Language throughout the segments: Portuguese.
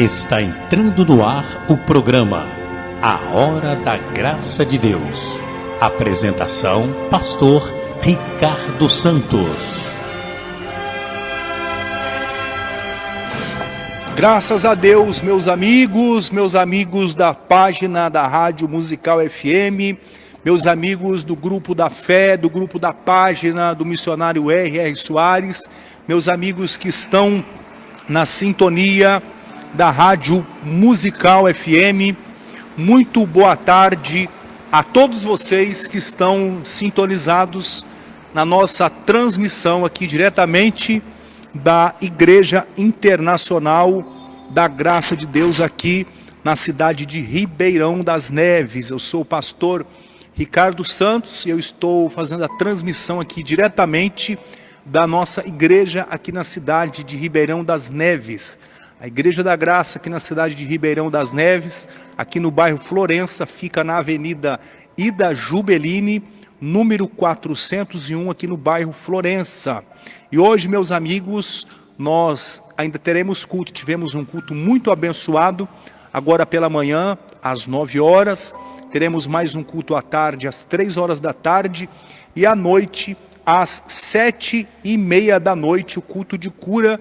Está entrando no ar o programa A Hora da Graça de Deus. Apresentação, Pastor Ricardo Santos. Graças a Deus, meus amigos da página da Rádio Musical FM, meus amigos do Grupo da Fé, do Grupo da Página do Missionário R.R. Soares, meus amigos que estão na sintonia da Rádio Musical FM, muito boa tarde a todos vocês que estão sintonizados na nossa transmissão aqui diretamente da Igreja Internacional da Graça de Deus aqui na cidade de Ribeirão das Neves. Eu sou o pastor Ricardo Santos e eu estou fazendo a transmissão aqui diretamente da nossa igreja aqui na cidade de Ribeirão das Neves. A Igreja da Graça aqui na cidade de Ribeirão das Neves, aqui no bairro Florença, fica na Avenida Ida Jubeline, número 401, aqui no bairro Florença. E hoje, meus amigos, nós ainda teremos culto. Tivemos um culto muito abençoado, agora pela manhã, às 9 horas. Teremos mais um culto à tarde, às 3 horas da tarde. E à noite, às 7h30 da noite, o culto de cura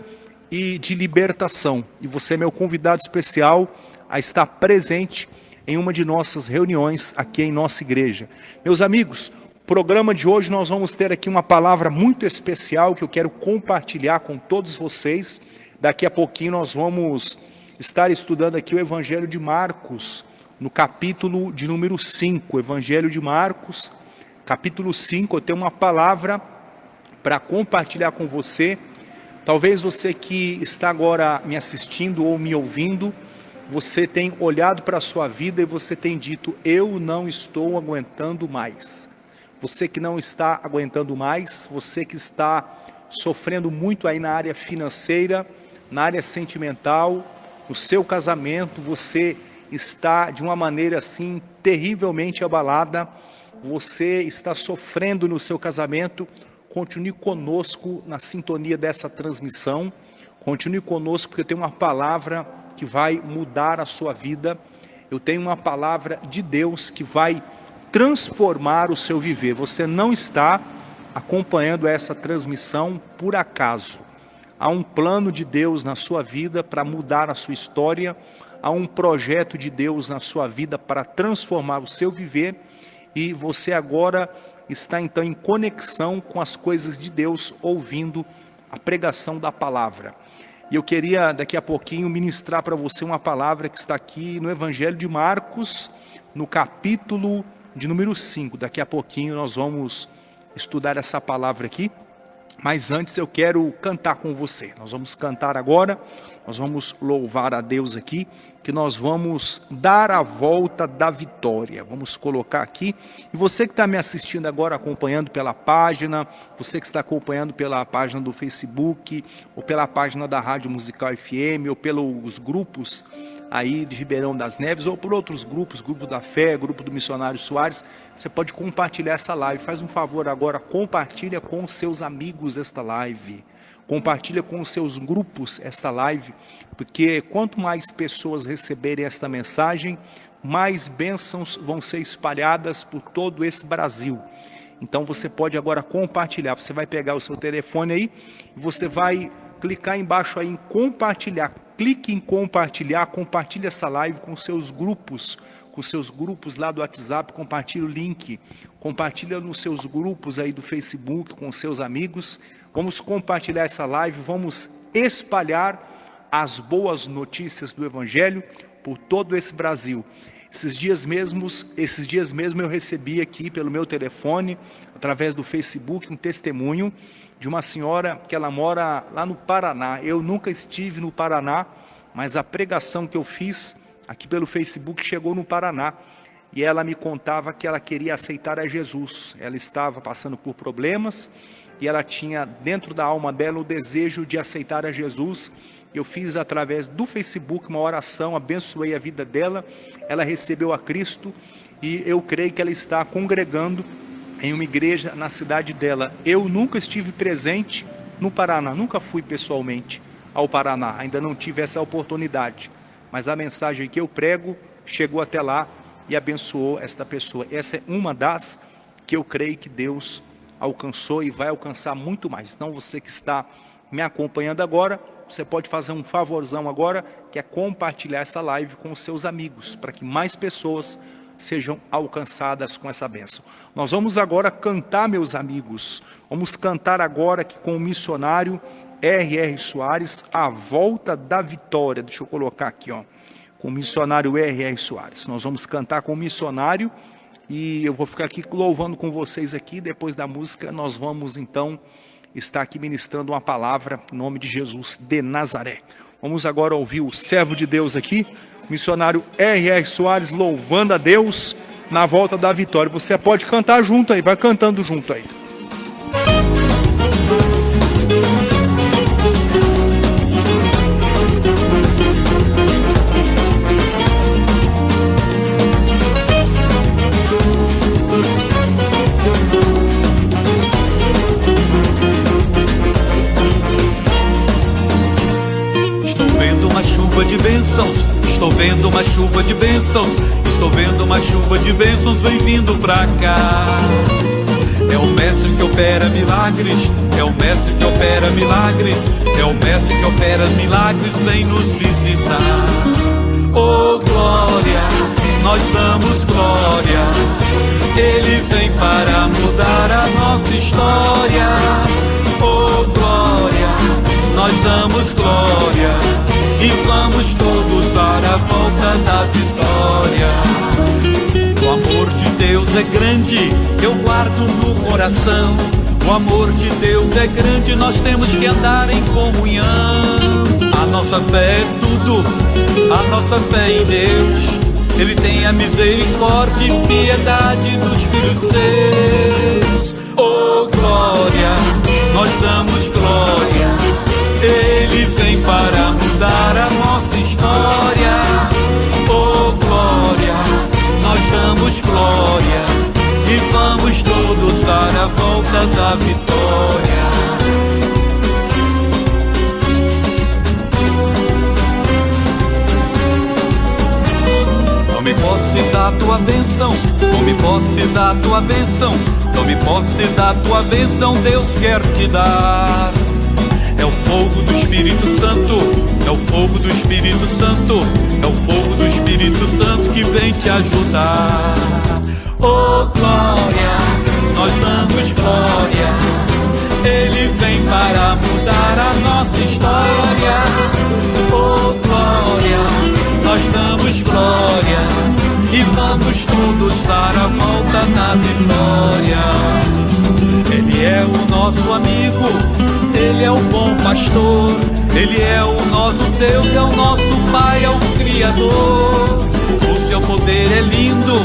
e de libertação. E você é meu convidado especial a estar presente em uma de nossas reuniões aqui em nossa igreja. Meus amigos, programa de hoje nós vamos ter aqui uma palavra muito especial que eu quero compartilhar com todos vocês. Daqui a pouquinho nós vamos estar estudando aqui o Evangelho de Marcos, no capítulo de número 5. Evangelho de Marcos, capítulo 5, eu tenho uma palavra para compartilhar com você. Talvez você que está agora me assistindo ou me ouvindo, você tem olhado para a sua vida e você tem dito, eu não estou aguentando mais. Você que não está aguentando mais, você que está sofrendo muito aí na área financeira, na área sentimental, no seu casamento, você está de uma maneira assim terrivelmente abalada, você está sofrendo no seu casamento. Continue conosco na sintonia dessa transmissão, continue conosco porque eu tenho uma palavra que vai mudar a sua vida, eu tenho uma palavra de Deus que vai transformar o seu viver. Você não está acompanhando essa transmissão por acaso. Há um plano de Deus na sua vida para mudar a sua história, há um projeto de Deus na sua vida para transformar o seu viver e você agora está então em conexão com as coisas de Deus, ouvindo a pregação da palavra. E eu queria daqui a pouquinho ministrar para você uma palavra que está aqui no Evangelho de Marcos, no capítulo de número 5. Daqui a pouquinho nós vamos estudar essa palavra aqui, mas antes eu quero cantar com você. Nós vamos cantar agora, nós vamos louvar a Deus aqui, que nós vamos dar a volta da vitória. Vamos colocar aqui, e você que está me assistindo agora, acompanhando pela página, você que está acompanhando pela página do Facebook, ou pela página da Rádio Musical FM, ou pelos grupos aí de Ribeirão das Neves, ou por outros grupos, Grupo da Fé, Grupo do Missionário Soares, você pode compartilhar essa live. Faz um favor agora, compartilha com os seus amigos esta live, compartilha com os seus grupos esta live, porque quanto mais pessoas receberem esta mensagem, mais bênçãos vão ser espalhadas por todo esse Brasil. Então você pode agora compartilhar, você vai pegar o seu telefone aí, e você vai clicar embaixo aí em compartilhar. Clique em compartilhar, compartilhe essa live com seus grupos lá do WhatsApp, compartilhe o link, compartilha nos seus grupos aí do Facebook com seus amigos. Vamos compartilhar essa live, vamos espalhar as boas notícias do Evangelho por todo esse Brasil. Esses dias mesmo eu recebi aqui pelo meu telefone, através do Facebook, um testemunho de uma senhora que ela mora lá no Paraná. Eu nunca estive no Paraná, mas a pregação que eu fiz aqui pelo Facebook chegou no Paraná. E ela me contava que ela queria aceitar a Jesus. Ela estava passando por problemas e ela tinha dentro da alma dela o desejo de aceitar a Jesus. Eu fiz através do Facebook uma oração, abençoei a vida dela, ela recebeu a Cristo e eu creio que ela está congregando em uma igreja na cidade dela. Eu nunca estive presente no Paraná, nunca fui pessoalmente ao Paraná, ainda não tive essa oportunidade. mas a mensagem que eu prego chegou até lá e abençoou esta pessoa. Essa é uma das que eu creio que Deus alcançou e vai alcançar muito mais. Então você que está me acompanhando agora, você pode fazer um favorzão agora, que é compartilhar essa live com os seus amigos, para que mais pessoas sejam alcançadas com essa bênção. Nós vamos agora cantar, meus amigos. Vamos cantar agora aqui com o missionário R.R. Soares, A Volta da Vitória. Deixa eu colocar aqui, ó, com o missionário R.R. Soares. Nós vamos cantar com o missionário e eu vou ficar aqui louvando com vocês aqui. Depois da música nós vamos então estar aqui ministrando uma palavra em nome de Jesus de Nazaré. Vamos agora ouvir o servo de Deus aqui, missionário R.R. Soares, louvando a Deus na volta da vitória. Você pode cantar junto aí, vai cantando junto aí. De bênçãos, estou vendo uma chuva de bênçãos, estou vendo uma chuva de bênçãos, vem vindo pra cá. É o mestre que opera milagres, é o mestre que opera milagres, é o mestre que opera milagres, vem nos visitar. Oh glória, nós damos glória, ele vem para mudar a nossa história. Oh glória, nós damos glória, e vamos todos dar a volta da vitória. O amor de Deus é grande, eu guardo no coração. O amor de Deus é grande, nós temos que andar em comunhão. A nossa fé é tudo, a nossa fé em Deus. Ele tem a misericórdia e piedade dos filhos seus. Oh glória, nós damos glória, ele vem para mudar a nossa história. Oh glória, nós damos glória, e vamos todos dar a volta da vitória. Tome posse da tua bênção, tome posse da tua bênção, tome posse da tua bênção, Deus quer te dar. É o fogo do Espírito Santo, é o fogo do Espírito Santo, é o fogo do Espírito Santo que vem te ajudar. Oh glória, nós damos glória, ele vem para mudar a nossa história. Oh glória, nós damos glória, e vamos todos dar a volta na vitória. Ele é o nosso amigo, ele é o bom pastor, ele é o nosso Deus, é o nosso Pai, é o Criador. O seu poder é lindo,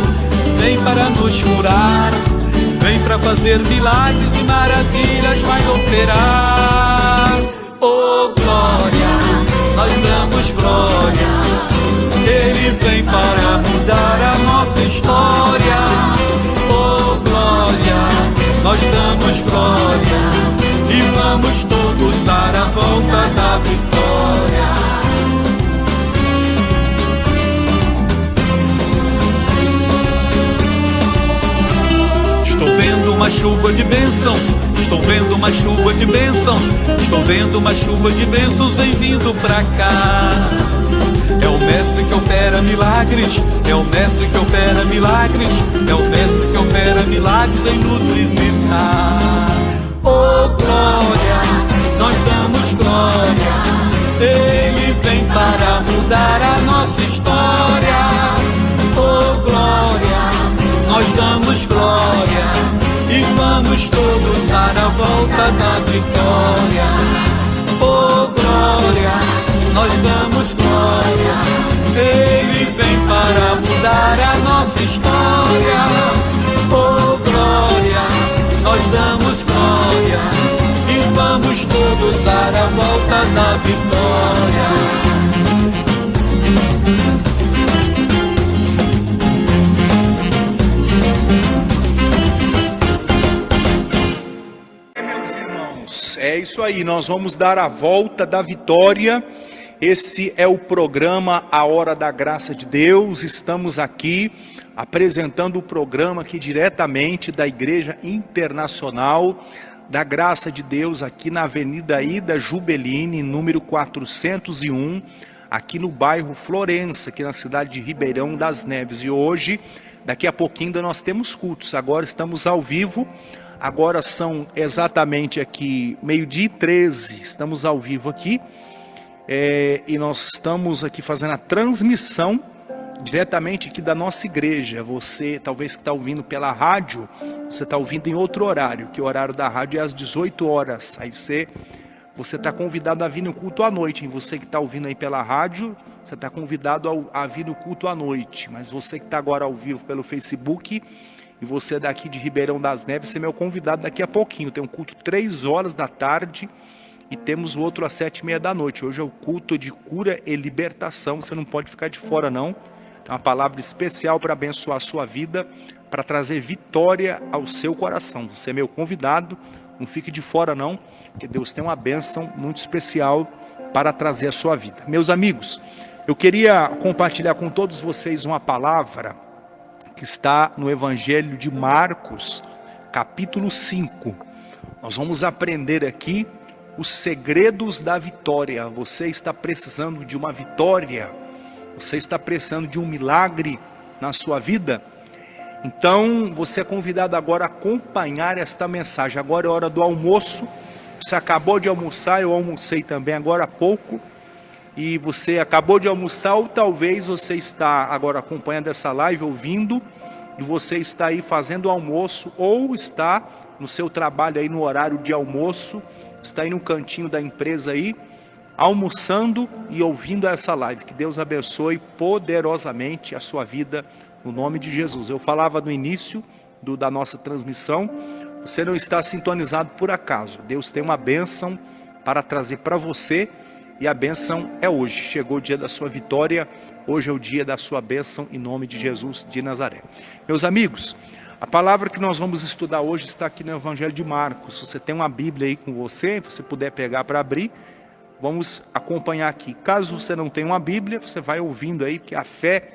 vem para nos curar, vem para fazer milagres e maravilhas, vai operar. Oh glória, nós damos glória, ele vem para mudar a nossa história. Oh glória, nós damos glória, e vamos todos dar a volta da vitória. Estou vendo uma chuva de bênçãos, estou vendo uma chuva de bênçãos, estou vendo uma chuva de bênçãos, vem vindo pra cá. É o mestre que opera milagres, é o mestre que opera milagres, é o mestre que opera milagres, vem nos visitar. Oh glória, nós damos glória, ele vem para mudar a nossa história. Oh glória, nós damos glória, e vamos todos dar a volta da vitória. Oh glória, nós damos glória, ele vem para mudar a nossa história. Oh glória, nós damos glória, e vamos todos dar a volta da vitória. Meus irmãos, é isso aí, nós vamos dar a volta da vitória. Esse é o programa A Hora da Graça de Deus. Estamos aqui apresentando o programa aqui diretamente da Igreja Internacional da Graça de Deus, aqui na Avenida Ida Jubeline, número 401, aqui no bairro Florença, aqui na cidade de Ribeirão das Neves. E hoje, daqui a pouquinho, nós temos cultos. Agora estamos ao vivo. Agora são exatamente aqui 12h13. Estamos ao vivo aqui. E nós estamos aqui fazendo a transmissão diretamente aqui da nossa igreja. Você, talvez que está ouvindo pela rádio, você está ouvindo em outro horário, que o horário da rádio é às 18 horas. Aí você está convidado a vir no culto à noite. E você que está ouvindo aí pela rádio, você está convidado a vir no culto à noite. Mas você que está agora ao vivo pelo Facebook, e você daqui de Ribeirão das Neves, você é meu convidado daqui a pouquinho. Tem um culto 3 horas da tarde. E temos o outro às 7h30 da noite. Hoje é o culto de cura e libertação. Você não pode ficar de fora, não. É uma palavra especial para abençoar a sua vida, para trazer vitória ao seu coração. Você é meu convidado. Não fique de fora, não. Porque Deus tem uma bênção muito especial para trazer a sua vida. Meus amigos, eu queria compartilhar com todos vocês uma palavra que está no Evangelho de Marcos, capítulo 5. Nós vamos aprender aqui os segredos da vitória. Você está precisando de uma vitória? Você está precisando de um milagre na sua vida? Então você é convidado agora a acompanhar esta mensagem. Agora é hora do almoço. Você acabou de almoçar, eu almocei também agora há pouco. E você acabou de almoçar, ou talvez você está agora acompanhando essa live, ouvindo, e você está aí fazendo o almoço, ou está no seu trabalho aí no horário de almoço, está aí no cantinho da empresa aí, almoçando e ouvindo essa live. Que Deus abençoe poderosamente a sua vida, no nome de Jesus. Eu falava no início da nossa transmissão, você não está sintonizado por acaso. Deus tem uma bênção para trazer para você, e a bênção é hoje. Chegou o dia da sua vitória, hoje é o dia da sua bênção, em nome de Jesus de Nazaré. Meus amigos, a palavra que nós vamos estudar hoje está aqui no Evangelho de Marcos. Se você tem uma Bíblia aí com você, se você puder pegar para abrir, vamos acompanhar aqui. Caso você não tenha uma Bíblia, você vai ouvindo aí, que a fé,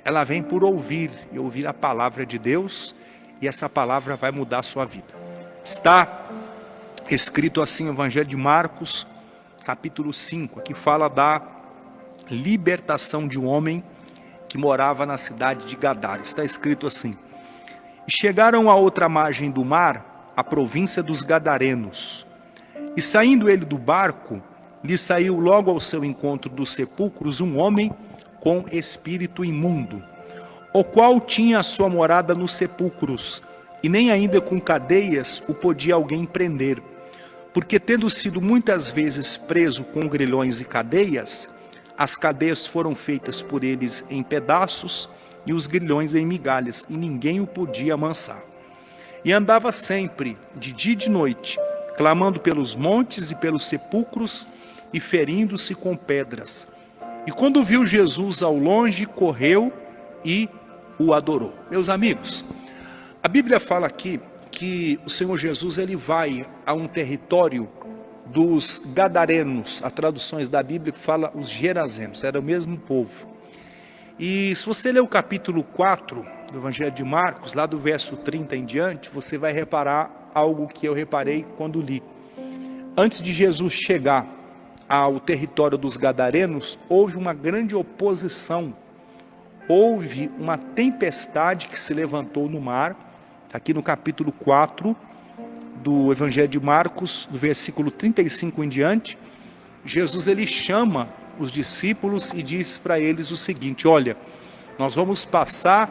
ela vem por ouvir, e ouvir a palavra de Deus, e essa palavra vai mudar a sua vida. Está escrito assim no Evangelho de Marcos, capítulo 5, que fala da libertação de um homem que morava na cidade de Gadara. Está escrito assim: e chegaram à outra margem do mar, a província dos Gadarenos. E saindo ele do barco, lhe saiu logo ao seu encontro dos sepulcros um homem com espírito imundo, o qual tinha a sua morada nos sepulcros, e nem ainda com cadeias o podia alguém prender, porque tendo sido muitas vezes preso com grilhões e cadeias, as cadeias foram feitas por eles em pedaços, e os grilhões em migalhas, e ninguém o podia amansar. E andava sempre, de dia e de noite, clamando pelos montes e pelos sepulcros, e ferindo-se com pedras. E quando viu Jesus ao longe, correu e o adorou. Meus amigos, a Bíblia fala aqui que o Senhor Jesus, ele vai a um território dos Gadarenos. As traduções da Bíblia que fala os Gerazenos, era o mesmo povo. E se você ler o capítulo 4 do Evangelho de Marcos, lá do verso 30 em diante, você vai reparar algo que eu reparei quando li. Antes de Jesus chegar ao território dos Gadarenos, houve uma grande oposição. Houve uma tempestade que se levantou no mar. Aqui no capítulo 4 do Evangelho de Marcos, do versículo 35 em diante, Jesus ele chama os discípulos e diz para eles o seguinte: olha, nós vamos passar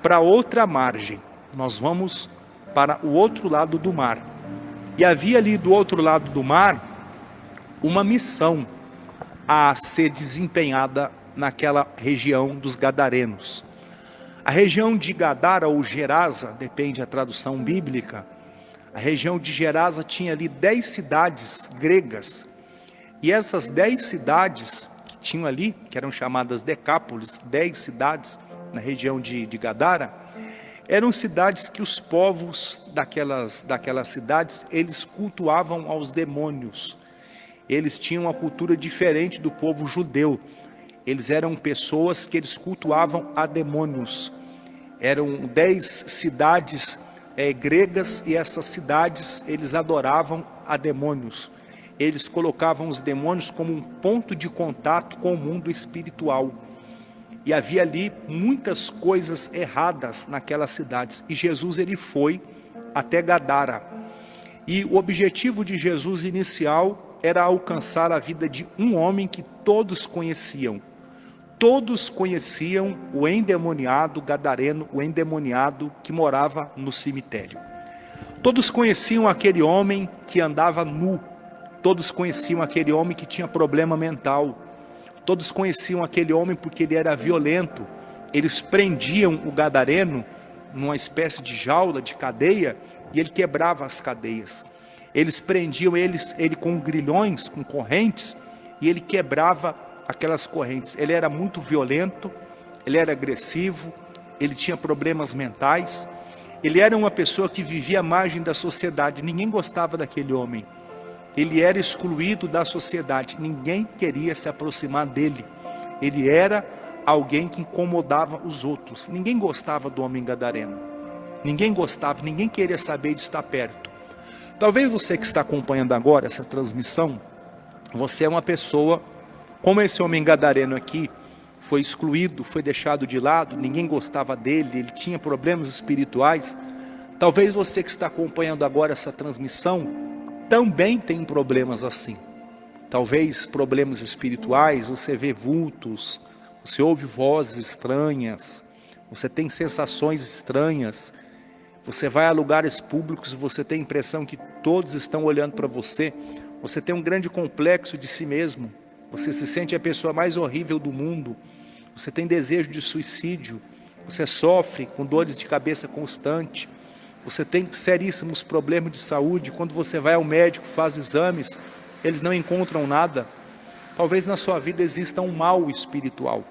para outra margem, nós vamos para o outro lado do mar. E havia ali do outro lado do mar uma missão a ser desempenhada naquela região dos Gadarenos. A região de Gadara ou Gerasa, depende da tradução bíblica, a região de Gerasa tinha ali 10 cidades gregas. E essas 10 cidades que tinham ali, que eram chamadas Decápolis, 10 cidades na região de Gadara, eram cidades que os povos daquelas cidades, eles cultuavam aos demônios. eles tinham uma cultura diferente do povo judeu. Eles eram pessoas que eles cultuavam a demônios. Eram 10 cidades gregas, e essas cidades eles adoravam a demônios. Eles colocavam os demônios como um ponto de contato com o mundo espiritual. E havia ali muitas coisas erradas naquelas cidades. E Jesus ele foi até Gadara. E o objetivo de Jesus inicial era alcançar a vida de um homem que todos conheciam. Todos conheciam o endemoniado gadareno, o endemoniado que morava no cemitério. Todos conheciam aquele homem que andava nu. Todos conheciam aquele homem que tinha problema mental. Todos conheciam aquele homem porque ele era violento. Eles prendiam o gadareno numa espécie de jaula, de cadeia, e ele quebrava as cadeias. Eles prendiam ele com grilhões, com correntes, e ele quebrava aquelas correntes. Ele era muito violento, ele era agressivo, ele tinha problemas mentais, ele era uma pessoa que vivia à margem da sociedade. Ninguém gostava daquele homem. Ele era excluído da sociedade, ninguém queria se aproximar dele. Ele era alguém que incomodava os outros. Ninguém gostava do homem gadareno. Ninguém gostava, ninguém queria saber de estar perto. Talvez você que está acompanhando agora essa transmissão, você é uma pessoa como esse homem gadareno aqui, foi excluído, foi deixado de lado, ninguém gostava dele, ele tinha problemas espirituais. Talvez você que está acompanhando agora essa transmissão, também tem problemas assim. Talvez problemas espirituais, você vê vultos, você ouve vozes estranhas, você tem sensações estranhas, você vai a lugares públicos e você tem a impressão que todos estão olhando para você, você tem um grande complexo de si mesmo, você se sente a pessoa mais horrível do mundo, você tem desejo de suicídio, você sofre com dores de cabeça constante, você tem seríssimos problemas de saúde. Quando você vai ao médico, faz exames, eles não encontram nada. Talvez na sua vida exista um mal espiritual.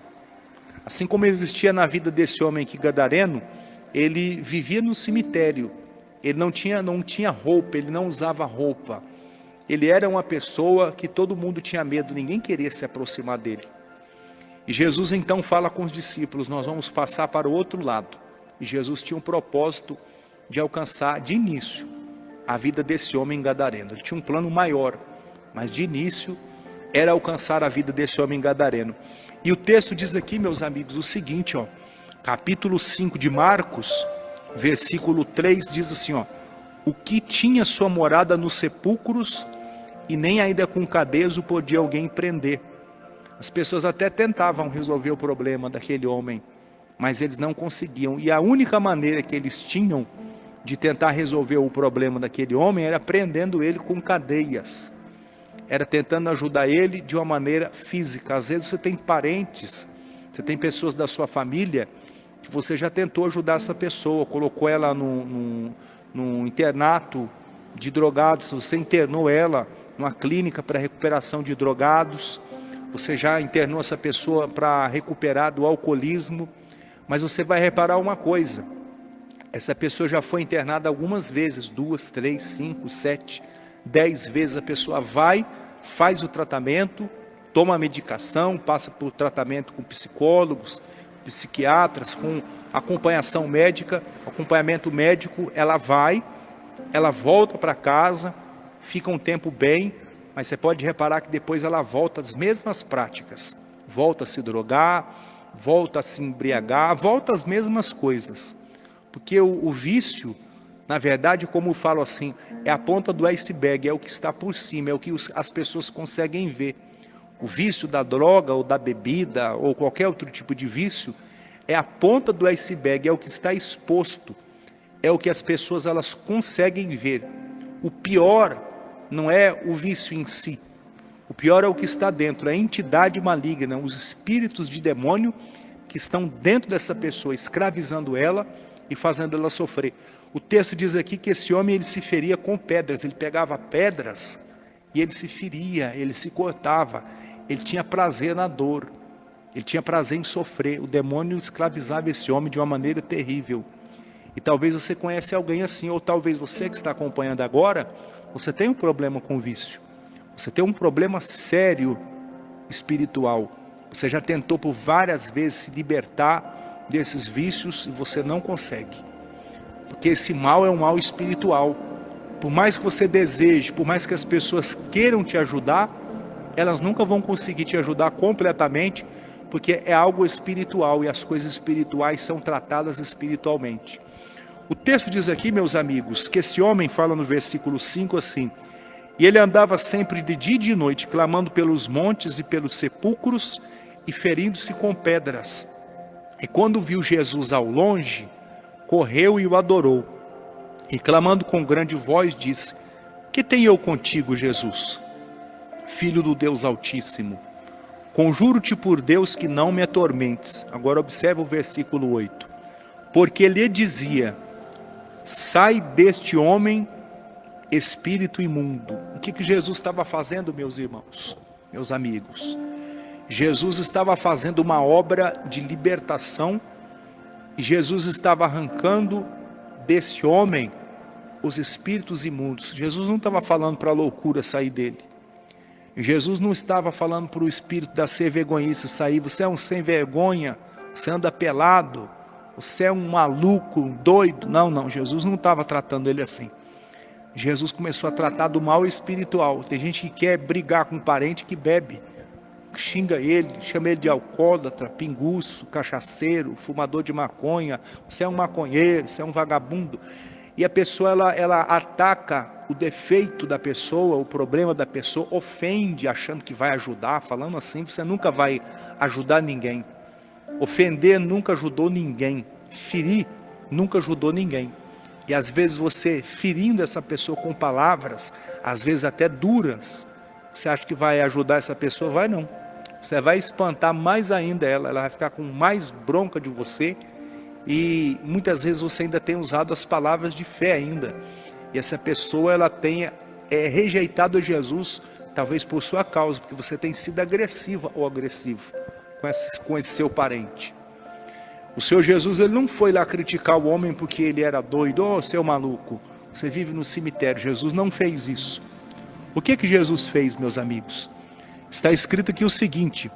Assim como existia na vida desse homem aqui gadareno, ele vivia no cemitério, ele não tinha roupa, ele não usava roupa. Ele era uma pessoa que todo mundo tinha medo, ninguém queria se aproximar dele. E Jesus então fala com os discípulos, nós vamos passar para o outro lado. E Jesus tinha um propósito de alcançar de início a vida desse homem gadareno. Ele tinha um plano maior, mas de início era alcançar a vida desse homem gadareno. E o texto diz aqui, meus amigos, o seguinte, capítulo 5 de Marcos, versículo 3, diz assim, o que tinha sua morada nos sepulcros, e nem ainda com cadeias o podia alguém prender. As pessoas até tentavam resolver o problema daquele homem, mas eles não conseguiam. E a única maneira que eles tinham de tentar resolver o problema daquele homem era prendendo ele com cadeias. Era tentando ajudar ele de uma maneira física. Às vezes você tem parentes, você tem pessoas da sua família, que você já tentou ajudar essa pessoa, colocou ela num internato de drogados, você internou ela numa clínica para recuperação de drogados, você já internou essa pessoa para recuperar do alcoolismo, mas você vai reparar uma coisa, essa pessoa já foi internada algumas vezes, 2, 3, 5, 7, 10 vezes, a pessoa vai, faz o tratamento, toma a medicação, passa por tratamento com psicólogos, psiquiatras, com acompanhamento médico, ela vai, ela volta para casa, fica um tempo bem, mas você pode reparar que depois ela volta às mesmas práticas, volta a se drogar, volta a se embriagar, volta às mesmas coisas, porque o vício, na verdade, como eu falo assim, é a ponta do iceberg, é o que está por cima, é o que as pessoas conseguem ver. O vício da droga ou da bebida ou qualquer outro tipo de vício é a ponta do iceberg, é o que está exposto, é o que as pessoas elas conseguem ver. O pior não é o vício em si, o pior é o que está dentro, a entidade maligna, os espíritos de demônio que estão dentro dessa pessoa, escravizando ela e fazendo ela sofrer. O texto diz aqui que esse homem ele se feria com pedras, ele pegava pedras e ele se feria, ele se cortava, ele tinha prazer na dor, ele tinha prazer em sofrer. O demônio escravizava esse homem de uma maneira terrível. E talvez você conhece alguém assim, ou talvez você que está acompanhando agora, você tem um problema com vício. Você tem um problema sério espiritual. Você já tentou por várias vezes se libertar desses vícios e você não consegue. Porque esse mal é um mal espiritual. Por mais que você deseje, por mais que as pessoas queiram te ajudar, elas nunca vão conseguir te ajudar completamente, porque é algo espiritual e as coisas espirituais são tratadas espiritualmente. O texto diz aqui, meus amigos, que esse homem fala no versículo 5 assim: e ele andava sempre de dia e de noite, clamando pelos montes e pelos sepulcros e ferindo-se com pedras. E quando viu Jesus ao longe, correu e o adorou. E clamando com grande voz, disse: que tenho eu contigo, Jesus, Filho do Deus Altíssimo? Conjuro-te por Deus que não me atormentes. Agora observa o versículo 8. Porque lhe dizia: sai deste homem, espírito imundo. O que Jesus estava fazendo, meus irmãos, meus amigos? Jesus estava fazendo uma obra de libertação, e Jesus estava arrancando desse homem os espíritos imundos. Jesus não estava falando para a loucura sair dele. Jesus não estava falando para o espírito da sem vergonhice sair. Você é um sem vergonha, você anda pelado, você é um maluco, um doido. Não, Jesus não estava tratando ele assim. Jesus começou a tratar do mal espiritual. Tem gente que quer brigar com um parente que bebe, xinga ele, chama ele de alcoólatra, pinguço, cachaceiro, fumador de maconha. Você é um maconheiro, você é um vagabundo. E a pessoa ela ataca o defeito da pessoa, o problema da pessoa, ofende achando que vai ajudar. Falando assim, você nunca vai ajudar ninguém. Ofender nunca ajudou ninguém. Ferir nunca ajudou ninguém. E às vezes você ferindo essa pessoa com palavras, às vezes até duras, você acha que vai ajudar essa pessoa? Vai não. Você vai espantar mais ainda ela vai ficar com mais bronca de você. E muitas vezes você ainda tem usado as palavras de fé ainda. E essa pessoa ela tenha rejeitado Jesus, talvez por sua causa, porque você tem sido agressiva ou agressivo com esse seu parente. O Senhor Jesus, ele não foi lá criticar o homem porque ele era doido. Ô, seu maluco, você vive no cemitério. Jesus não fez isso. O que Jesus fez, meus amigos? Está escrito aqui o seguinte: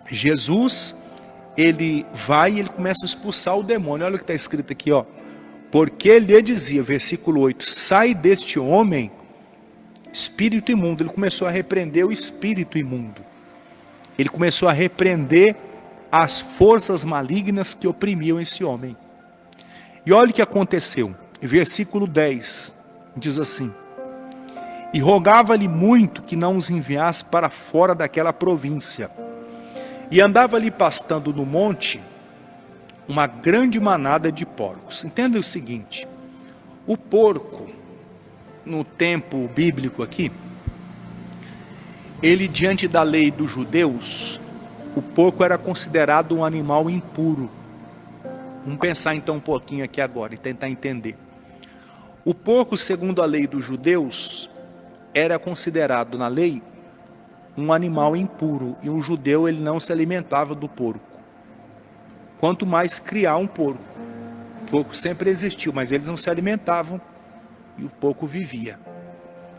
Jesus, ele vai e ele começa a expulsar o demônio. Olha o que está escrito aqui, ó. Porque ele lhe dizia, versículo 8, sai deste homem, espírito imundo. Ele começou a repreender o espírito imundo. Ele começou a repreender as forças malignas que oprimiam esse homem. E olha o que aconteceu. Versículo 10 diz assim: e rogava-lhe muito que não os enviasse para fora daquela província. E andava ali pastando no monte uma grande manada de porcos. Entenda o seguinte: o porco, no tempo bíblico aqui, ele, diante da lei dos judeus, o porco era considerado um animal impuro. Vamos pensar então um pouquinho aqui agora e tentar entender. O porco, segundo a lei dos judeus, era considerado na lei um animal impuro, e um judeu ele não se alimentava do porco. Quanto mais criar um porco. O porco sempre existiu, mas eles não se alimentavam e o porco vivia.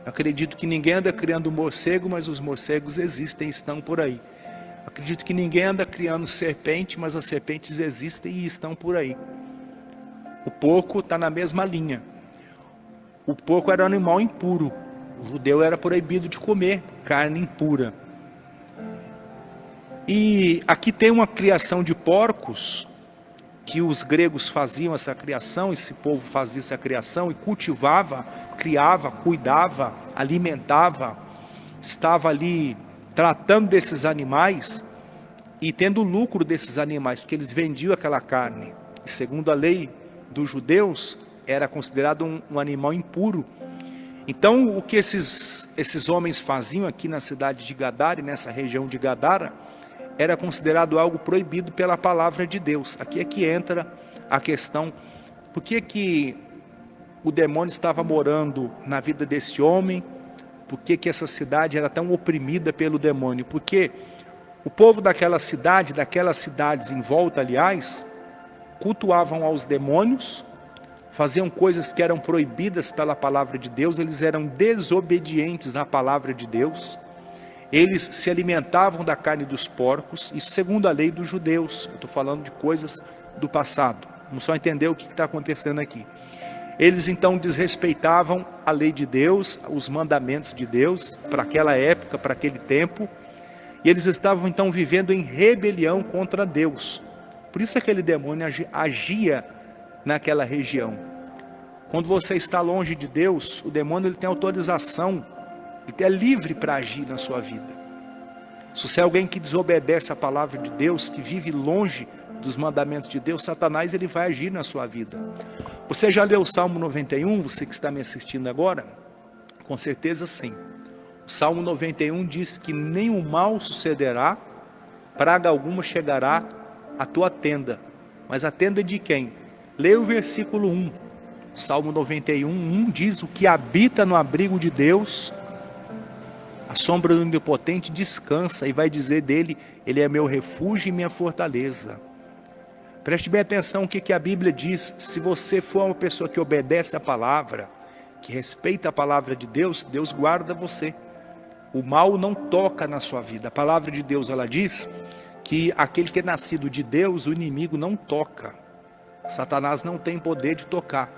Acredito que ninguém anda criando morcego, mas os morcegos existem e estão por aí. Acredito que ninguém anda criando serpente, mas as serpentes existem e estão por aí. O porco está na mesma linha. O porco era um animal impuro. O judeu era proibido de comer carne impura. E aqui tem uma criação de porcos, que os gregos faziam essa criação, esse povo fazia essa criação e cultivava, criava, cuidava, alimentava, estava ali tratando desses animais e tendo lucro desses animais, porque eles vendiam aquela carne. E segundo a lei dos judeus, era considerado um animal impuro. Então, o que esses homens faziam aqui na cidade de Gadara, nessa região de Gadara, era considerado algo proibido pela palavra de Deus. Aqui é que entra a questão: por que o demônio estava morando na vida desse homem? Por que essa cidade era tão oprimida pelo demônio? Porque o povo daquela cidade, daquelas cidades em volta, aliás, cultuavam aos demônios, faziam coisas que eram proibidas pela palavra de Deus, eles eram desobedientes à palavra de Deus, eles se alimentavam da carne dos porcos, isso segundo a lei dos judeus. Eu estou falando de coisas do passado, vamos só entender o que está acontecendo aqui. Eles então desrespeitavam a lei de Deus, os mandamentos de Deus, para aquela época, para aquele tempo, e eles estavam então vivendo em rebelião contra Deus. Por isso aquele demônio agia naquela região. Quando você está longe de Deus, o demônio ele tem autorização, ele é livre para agir na sua vida. Se você é alguém que desobedece a palavra de Deus, que vive longe dos mandamentos de Deus, Satanás ele vai agir na sua vida. Você já leu o Salmo 91, você que está me assistindo agora? Com certeza sim. O Salmo 91 diz que nenhum mal sucederá, praga alguma chegará à tua tenda. Mas a tenda de quem? Leia o versículo 1. O Salmo 91, 1 diz: o que habita no abrigo de Deus, a sombra do Onipotente descansa, e vai dizer dele: ele é meu refúgio e minha fortaleza. Preste bem atenção o que a Bíblia diz. Se você for uma pessoa que obedece a palavra, que respeita a palavra de Deus, Deus guarda você. O mal não toca na sua vida. A palavra de Deus, ela diz que aquele que é nascido de Deus, o inimigo não toca. Satanás não tem poder de tocar.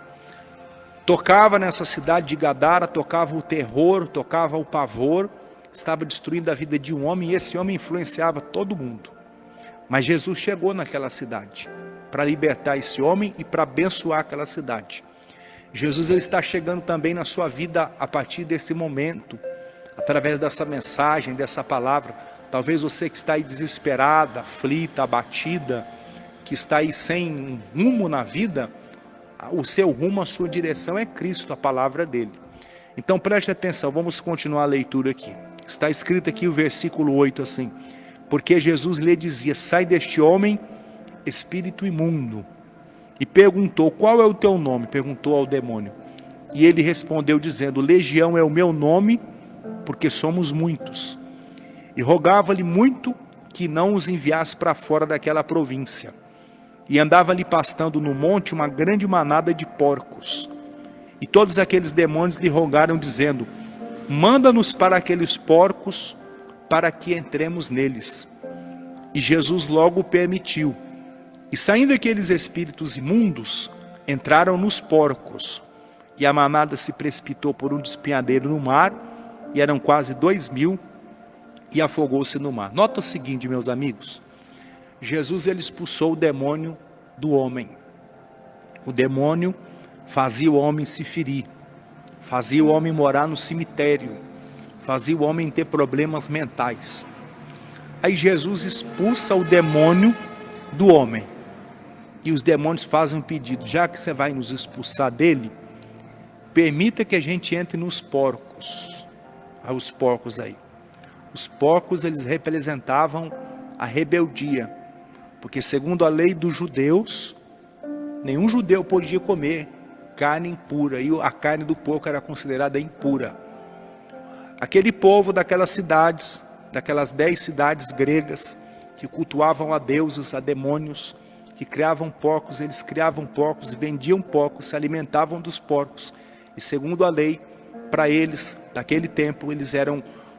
Tocava nessa cidade de Gadara, tocava o terror, tocava o pavor, estava destruindo a vida de um homem, e esse homem influenciava todo mundo. Mas Jesus chegou naquela cidade para libertar esse homem e para abençoar aquela cidade. Jesus ele está chegando também na sua vida a partir desse momento, através dessa mensagem, dessa palavra. Talvez você que está aí desesperada, aflita, abatida, que está aí sem rumo na vida, o seu rumo, a sua direção é Cristo, a palavra dele. Então preste atenção, vamos continuar a leitura aqui. Está escrito aqui o versículo 8 assim: porque Jesus lhe dizia: sai deste homem, espírito imundo. E perguntou: qual é o teu nome? Perguntou ao demônio. E ele respondeu dizendo: Legião é o meu nome, porque somos muitos. E rogava-lhe muito que não os enviasse para fora daquela província. E andava-lhe pastando no monte uma grande manada de porcos. E todos aqueles demônios lhe rogaram, dizendo: manda-nos para aqueles porcos, para que entremos neles. E Jesus logo o permitiu. E saindo aqueles espíritos imundos, entraram nos porcos. E a manada se precipitou por um despenhadeiro no mar, e eram quase 2.000, e afogou-se no mar. Nota o seguinte, meus amigos: Jesus ele expulsou o demônio do homem. O demônio fazia o homem se ferir, fazia o homem morar no cemitério, fazia o homem ter problemas mentais. Aí Jesus expulsa o demônio do homem. E os demônios fazem um pedido: já que você vai nos expulsar dele, permita que a gente entre nos porcos. Os porcos aí. Os porcos eles representavam a rebeldia. Porque segundo a lei dos judeus, nenhum judeu podia comer carne impura. E a carne do porco era considerada impura. Aquele povo daquelas cidades, daquelas 10 cidades gregas, que cultuavam a deuses, a demônios, que criavam porcos, eles criavam porcos, vendiam porcos, se alimentavam dos porcos. E segundo a lei, para eles, daquele tempo,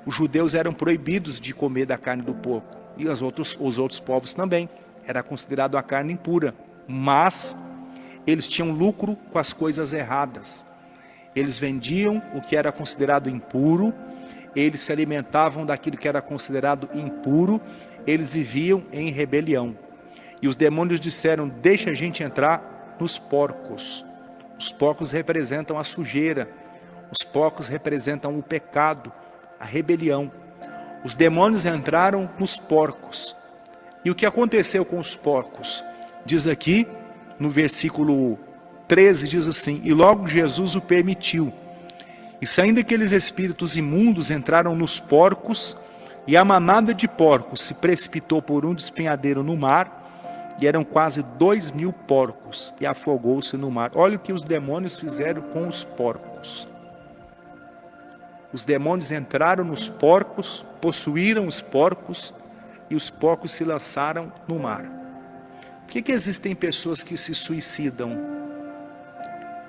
os judeus eram proibidos de comer da carne do porco. E os outros povos também. Era considerado a carne impura. Mas eles tinham lucro com as coisas erradas. Eles vendiam o que era considerado impuro, eles se alimentavam daquilo que era considerado impuro, eles viviam em rebelião. E os demônios disseram: deixa a gente entrar nos porcos. Os porcos representam a sujeira, os porcos representam o pecado, a rebelião. Os demônios entraram nos porcos. E o que aconteceu com os porcos? Diz aqui, no versículo 13, diz assim: e logo Jesus o permitiu. E saindo aqueles espíritos imundos, entraram nos porcos, e a manada de porcos se precipitou por um despenhadeiro no mar, e eram quase 2.000 porcos, e afogou-se no mar. Olha o que os demônios fizeram com os porcos. Os demônios entraram nos porcos, possuíram os porcos, e os porcos se lançaram no mar. Por que existem pessoas que se suicidam?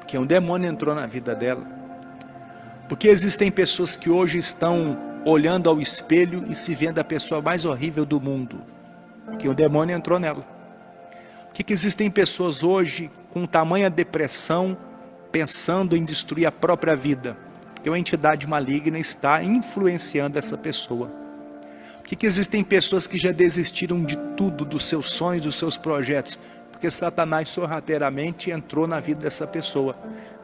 Porque um demônio entrou na vida dela. Porque existem pessoas que hoje estão olhando ao espelho e se vendo a pessoa mais horrível do mundo. Porque um demônio entrou nela. Por que existem pessoas hoje com tamanha depressão, pensando em destruir a própria vida? Porque uma entidade maligna está influenciando essa pessoa. Por que existem pessoas que já desistiram de tudo, dos seus sonhos, dos seus projetos? Porque Satanás sorrateiramente entrou na vida dessa pessoa.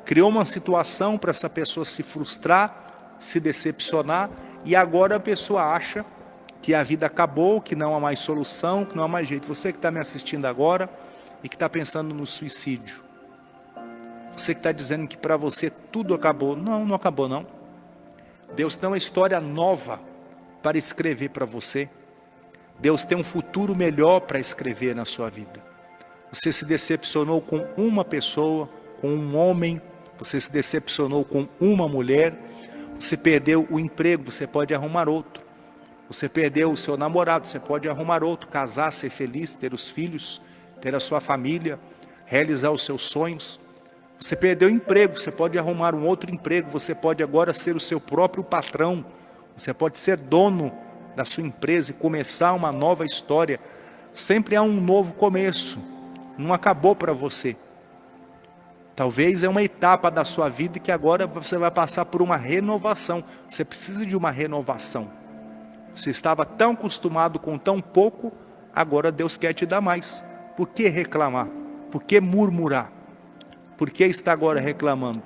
Criou uma situação para essa pessoa se frustrar, se decepcionar, e agora a pessoa acha que a vida acabou, que não há mais solução, que não há mais jeito. Você que está me assistindo agora e que está pensando no suicídio. Você que está dizendo que para você tudo acabou. Não, não acabou não. Deus tem uma história nova para escrever para você. Deus tem um futuro melhor para escrever na sua vida. Você se decepcionou com uma pessoa, com um homem, você se decepcionou com uma mulher, você perdeu o emprego, você pode arrumar outro. Você perdeu o seu namorado, você pode arrumar outro, casar, ser feliz, ter os filhos, ter a sua família, realizar os seus sonhos. Você perdeu o emprego, você pode arrumar um outro emprego, você pode agora ser o seu próprio patrão, você pode ser dono da sua empresa e começar uma nova história. Sempre há um novo começo, não acabou para você. Talvez é uma etapa da sua vida que agora você vai passar por uma renovação. Você precisa de uma renovação. Você estava tão acostumado com tão pouco, agora Deus quer te dar mais. Por que reclamar? Por que murmurar? Por que está agora reclamando?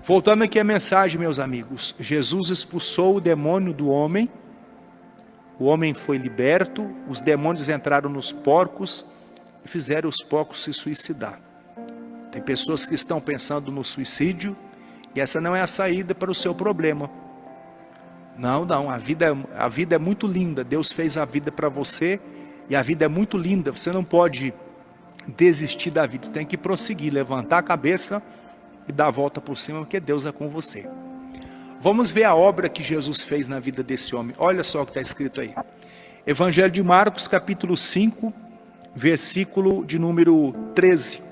Voltando aqui à mensagem, meus amigos. Jesus expulsou o demônio do homem. O homem foi liberto. Os demônios entraram nos porcos e fizeram os porcos se suicidar. Tem pessoas que estão pensando no suicídio e essa não é a saída para o seu problema. Não, a vida é muito linda. Deus fez a vida para você e a vida é muito linda. Você não pode desistir da vida. Você tem que prosseguir, levantar a cabeça e dar a volta por cima, porque Deus é com você. Vamos ver a obra que Jesus fez na vida desse homem. Olha só o que está escrito aí. Evangelho de Marcos, capítulo 5, versículo de número 13.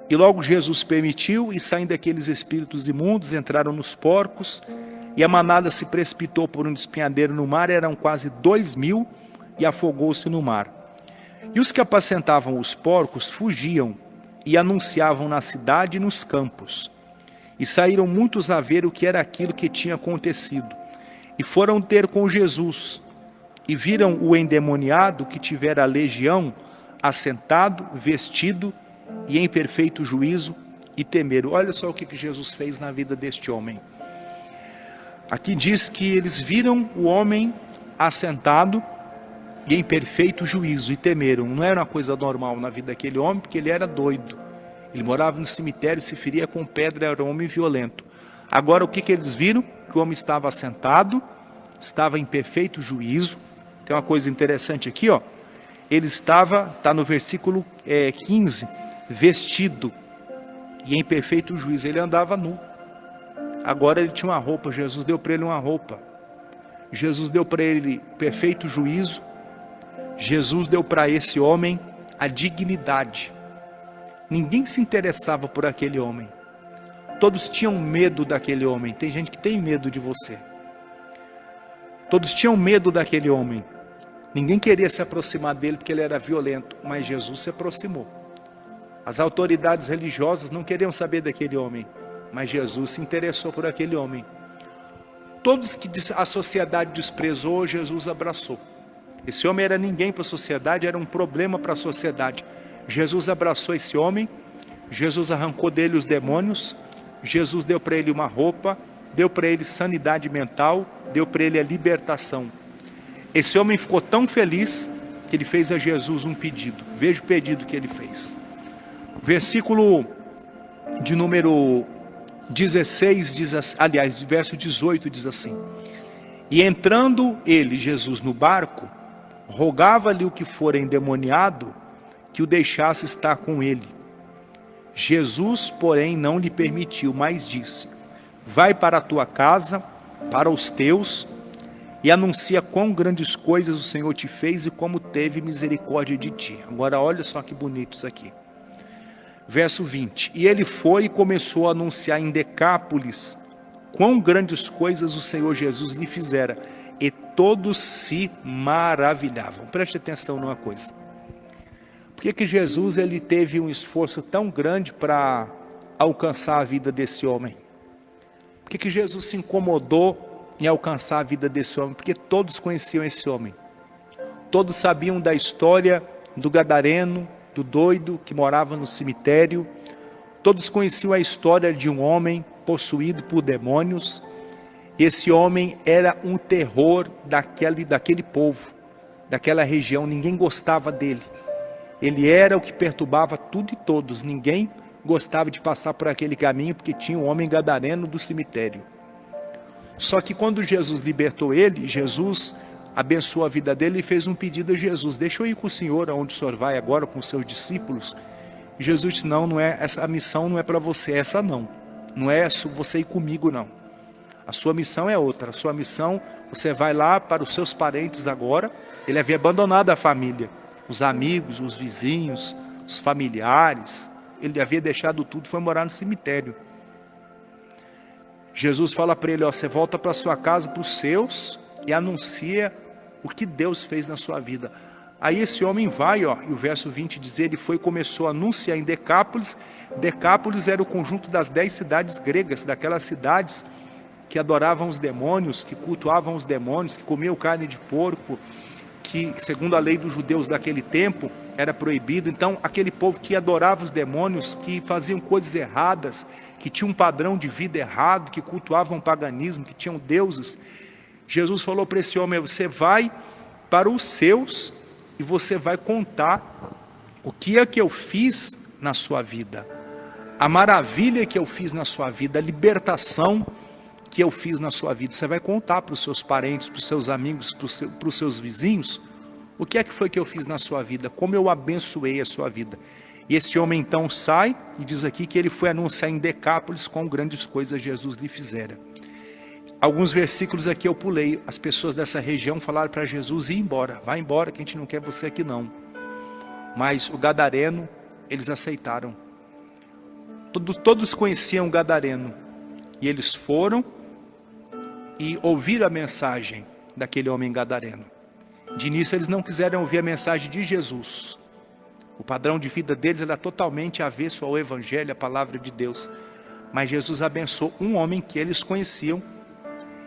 E logo Jesus permitiu, e saindo aqueles espíritos imundos, entraram nos porcos, e a manada se precipitou por um despenhadeiro no mar, eram quase 2.000, e afogou-se no mar. E os que apacentavam os porcos fugiam, e anunciavam na cidade e nos campos. E saíram muitos a ver o que era aquilo que tinha acontecido. E foram ter com Jesus, e viram o endemoniado que tivera a legião, assentado, vestido, e em perfeito juízo, e temeram. Olha só o que Jesus fez na vida deste homem. Aqui diz que eles viram o homem assentado, e em perfeito juízo, e temeram. Não era uma coisa normal na vida daquele homem, porque ele era doido. Ele morava no cemitério, se feria com pedra, era um homem violento. Agora o que eles viram? Que o homem estava assentado, estava em perfeito juízo. Tem uma coisa interessante aqui, ó. Ele estava, está no versículo 15, vestido, e em perfeito juízo. Ele andava nu. Agora ele tinha uma roupa, Jesus deu para ele uma roupa. Jesus deu para ele perfeito juízo. Jesus deu para esse homem a dignidade. Ninguém se interessava por aquele homem. Todos tinham medo daquele homem. Tem gente que tem medo de você. Todos tinham medo daquele homem. Ninguém queria se aproximar dele porque ele era violento, mas Jesus se aproximou. As autoridades religiosas não queriam saber daquele homem, mas Jesus se interessou por aquele homem. Todos que a sociedade desprezou, Jesus abraçou. Esse homem era ninguém para a sociedade, era um problema para a sociedade. Jesus abraçou esse homem, Jesus arrancou dele os demônios, Jesus deu para ele uma roupa, deu para ele sanidade mental, deu para ele a libertação. Esse homem ficou tão feliz que ele fez a Jesus um pedido. Veja o pedido que ele fez. Versículo de número 16, verso 18 diz assim: E entrando ele, Jesus, no barco, rogava-lhe o que fora endemoniado, que o deixasse estar com ele. Jesus, porém, não lhe permitiu, mas disse: Vai para a tua casa, para os teus, e anuncia quão grandes coisas o Senhor te fez e como teve misericórdia de ti. Agora olha só que bonito isso aqui. Verso 20, e ele foi e começou a anunciar em Decápolis quão grandes coisas o Senhor Jesus lhe fizera, e todos se maravilhavam. Preste atenção numa coisa. Por que Jesus ele teve um esforço tão grande para alcançar a vida desse homem? Por que Jesus se incomodou em alcançar a vida desse homem? Porque todos conheciam esse homem. Todos sabiam da história do gadareno, do doido que morava no cemitério. Todos conheciam a história de um homem possuído por demônios. Esse homem era um terror daquele povo, daquela região. Ninguém gostava dele. Ele era o que perturbava tudo e todos. Ninguém gostava de passar por aquele caminho, porque tinha um homem gadareno do cemitério. Só que quando Jesus libertou ele, Jesus abençoou a vida dele e fez um pedido a Jesus: deixa eu ir com o Senhor aonde o Senhor vai agora com os seus discípulos. E Jesus disse: não é, essa missão não é para você, essa não é você ir comigo não. A sua missão é outra. A sua missão, você vai lá para os seus parentes agora. Ele havia abandonado a família, os amigos, os vizinhos, os familiares. Ele havia deixado tudo, foi morar no cemitério. Jesus fala para ele: ó, você volta para sua casa, para os seus, e anuncia o que Deus fez na sua vida. Aí esse homem vai, ó, e o verso 20 diz: ele foi e começou a anunciar em Decápolis. Decápolis era o conjunto das 10 cidades gregas, daquelas cidades que adoravam os demônios, que cultuavam os demônios, que comiam carne de porco, que segundo a lei dos judeus daquele tempo era proibido. Então aquele povo que adorava os demônios, que faziam coisas erradas, que tinha um padrão de vida errado, que cultuavam o paganismo, que tinham deuses. Jesus falou para esse homem: você vai para os seus e você vai contar o que é que eu fiz na sua vida, a maravilha que eu fiz na sua vida, a libertação que eu fiz na sua vida. Você vai contar para os seus parentes, para os seus amigos, para os seus vizinhos, o que é que foi que eu fiz na sua vida, como eu abençoei a sua vida. E esse homem então sai e diz aqui que ele foi anunciar em Decápolis quão grandes coisas Jesus lhe fizera. Alguns versículos aqui eu pulei. As pessoas dessa região falaram para Jesus ir embora. Vai embora que a gente não quer você aqui não. Mas o gadareno, eles aceitaram. Todos conheciam o gadareno. E eles foram e ouviram a mensagem daquele homem gadareno. De início eles não quiseram ouvir a mensagem de Jesus. O padrão de vida deles era totalmente avesso ao evangelho, à palavra de Deus. Mas Jesus abençoou um homem que eles conheciam.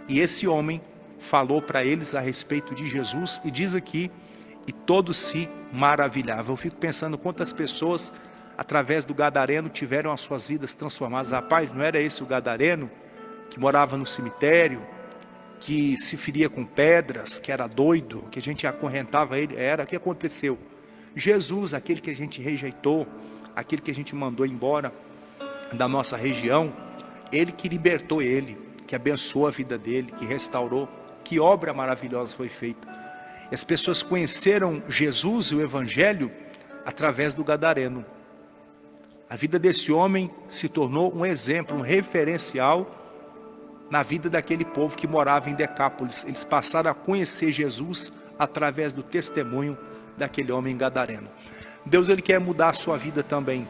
E esse homem falou para eles a respeito de Jesus, e diz aqui, e todos se maravilhavam. Eu fico pensando quantas pessoas, através do gadareno, tiveram as suas vidas transformadas. Rapaz, não era esse o gadareno que morava no cemitério, que se feria com pedras, que era doido, que a gente acorrentava ele? O que aconteceu? Jesus, aquele que a gente rejeitou, aquele que a gente mandou embora da nossa região, ele que libertou ele, que abençoou a vida dele, que restaurou. Que obra maravilhosa foi feita. As pessoas conheceram Jesus e o evangelho através do gadareno. A vida desse homem se tornou um exemplo, um referencial na vida daquele povo que morava em Decápolis. Eles passaram a conhecer Jesus através do testemunho daquele homem gadareno. Deus, ele quer mudar a sua vida também.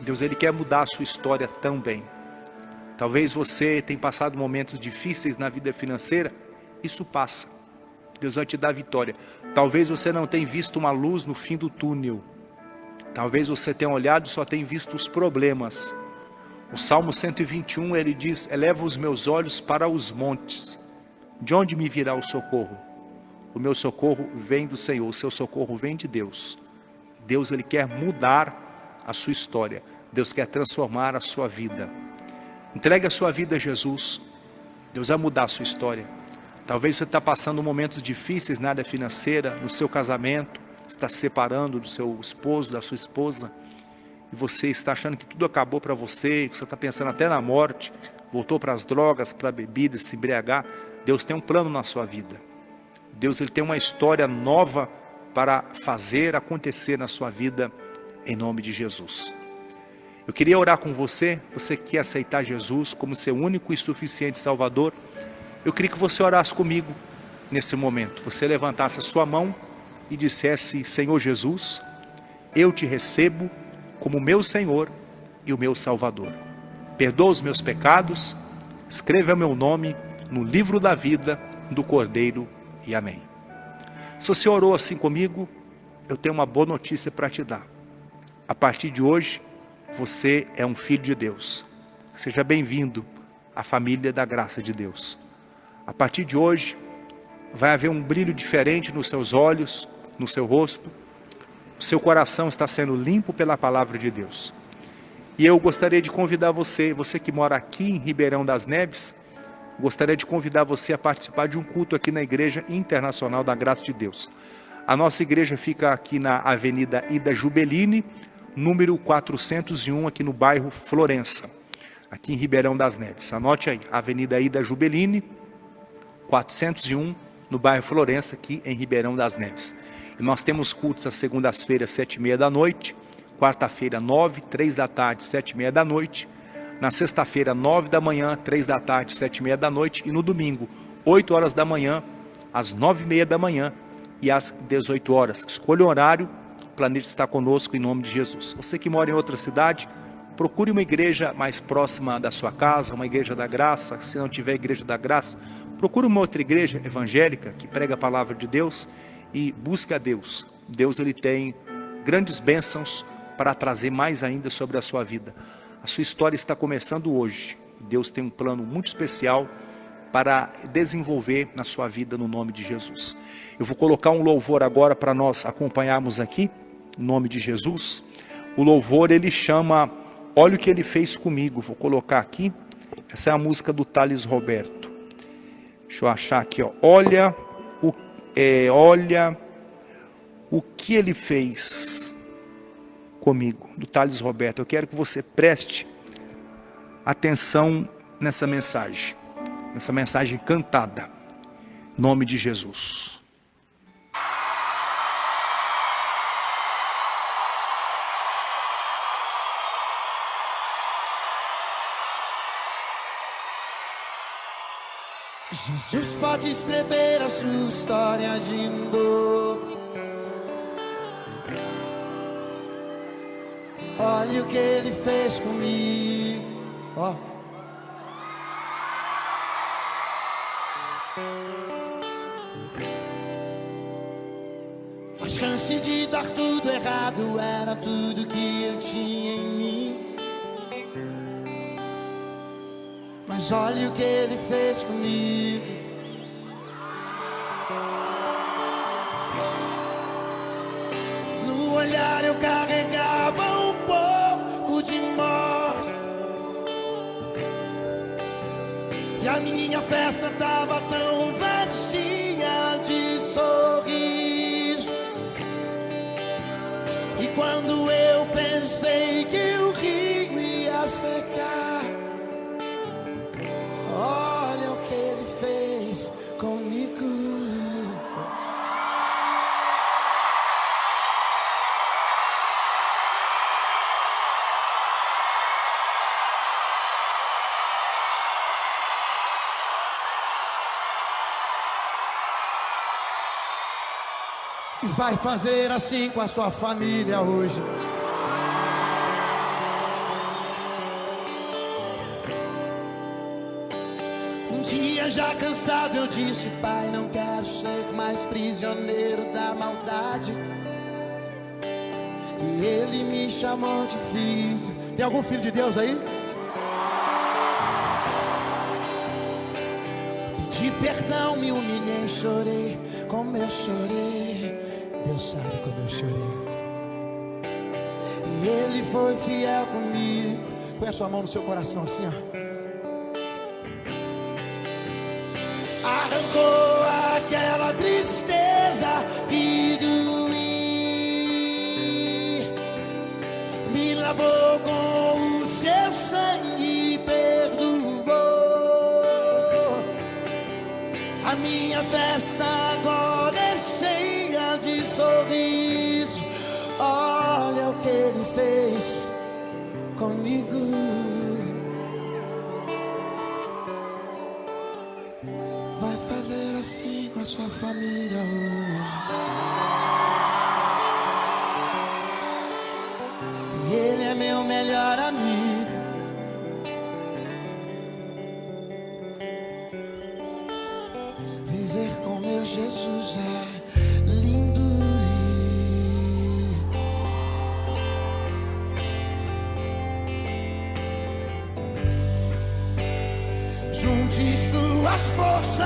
Deus, ele quer mudar a sua história também. Talvez você tenha passado momentos difíceis na vida financeira. Isso passa. Deus vai te dar vitória. Talvez você não tenha visto uma luz no fim do túnel. Talvez você tenha olhado e só tenha visto os problemas. O Salmo 121, ele diz: eleva os meus olhos para os montes. De onde me virá o socorro? O meu socorro vem do Senhor. O seu socorro vem de Deus. Deus, ele quer mudar a sua história. Deus quer transformar a sua vida. Entregue a sua vida a Jesus. Deus vai mudar a sua história. Talvez você está passando momentos difíceis na área financeira, no seu casamento, está se separando do seu esposo, da sua esposa, e você está achando que tudo acabou para você, você está pensando até na morte, voltou para as drogas, para a bebida, se embriagar. Deus tem um plano na sua vida. Deus, ele tem uma história nova para fazer acontecer na sua vida, em nome de Jesus. Eu queria orar com você, você que quer aceitar Jesus como seu único e suficiente Salvador. Eu queria que você orasse comigo nesse momento. Você levantasse a sua mão e dissesse: Senhor Jesus, eu te recebo como meu Senhor e o meu Salvador. Perdoa os meus pecados, escreva meu nome no livro da vida do Cordeiro, e amém. Se você orou assim comigo, eu tenho uma boa notícia para te dar. A partir de hoje, você é um filho de Deus. Seja bem-vindo à família da graça de Deus. A partir de hoje, vai haver um brilho diferente nos seus olhos, no seu rosto. O seu coração está sendo limpo pela palavra de Deus. E eu gostaria de convidar você que mora aqui em Ribeirão das Neves, gostaria de convidar você a participar de um culto aqui na Igreja Internacional da Graça de Deus. A nossa igreja fica aqui na Avenida Ida Jubeline, número 401, aqui no bairro Florença, aqui em Ribeirão das Neves. Anote aí, Avenida Ida Jubeline, 401, no bairro Florença, aqui em Ribeirão das Neves. E nós temos cultos às segundas-feiras, 7h30 da noite, quarta-feira, 9, 3 da tarde, 7h30 da noite, na sexta-feira, 9 da manhã, 3 da tarde, 7h30 da noite, e no domingo, 8 horas da manhã, às 9h30 da manhã e às 18 horas. Escolha o horário, planeje estar conosco em nome de Jesus. Você que mora em outra cidade, procure uma igreja mais próxima da sua casa, uma igreja da graça. Se não tiver igreja da graça, procure uma outra igreja evangélica que prega a palavra de Deus e busque a Deus. Deus, ele tem grandes bênçãos para trazer mais ainda sobre a sua vida. A sua história está começando hoje. Deus tem um plano muito especial para desenvolver na sua vida no nome de Jesus. Eu vou colocar um louvor agora para nós acompanharmos aqui, em nome de Jesus. O louvor, ele chama Olha o que ele fez comigo. Vou colocar aqui. Essa é a música do Thales Roberto. Deixa eu achar aqui, ó. Olha o que ele fez comigo, do Thales Roberto. Eu quero que você preste atenção nessa mensagem cantada, em nome de Jesus. Jesus pode escrever a sua história de novo. Olha o que ele fez comigo. Ó. A chance de dar tudo errado era tudo que eu tinha em mim. Mas olha o que ele fez comigo. No olhar eu carregava um pouco de morte, e a minha festa tava tão vazia de sorriso. E quando eu pensei que o rio ia secar, olha o que ele fez comigo. E vai fazer assim com a sua família hoje. Um dia já cansado eu disse: Pai, não quero ser mais prisioneiro da maldade. E ele me chamou de filho. Tem algum filho de Deus aí? Pedi perdão, me humilhei, chorei como eu chorei. Deus sabe como eu chorei. E ele foi fiel comigo. Põe a sua mão no seu coração assim, ó. Arrancou aquela tristeza que doía, me lavou com o seu sangue e perdoou. A minha festa agora é cheia de sorriso. Olha o que ele fez comigo. Vai fazer assim com a sua família hoje. E ele junte suas forças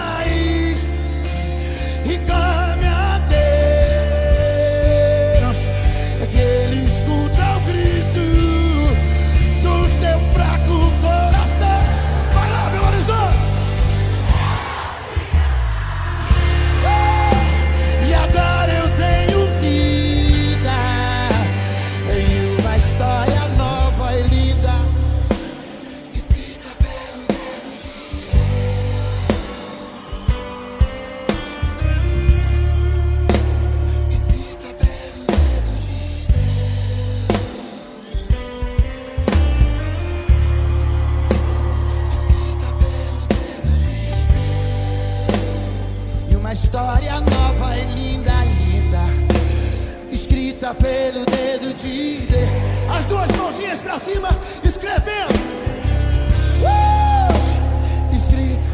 e clame a Deus, que Ele escuta o grito do seu fraco coração. Vai lá, Belo Horizonte. E agora eu tenho vida em uma história nova e linda, escrita pelo dedo de Deus, escrita pelo dedo de Deus, escrita pelo dedo de Deus. E uma história nova e linda, linda, escrita pelo dedo de Deus. As duas mãozinhas pra cima, escrevendo. Escrita.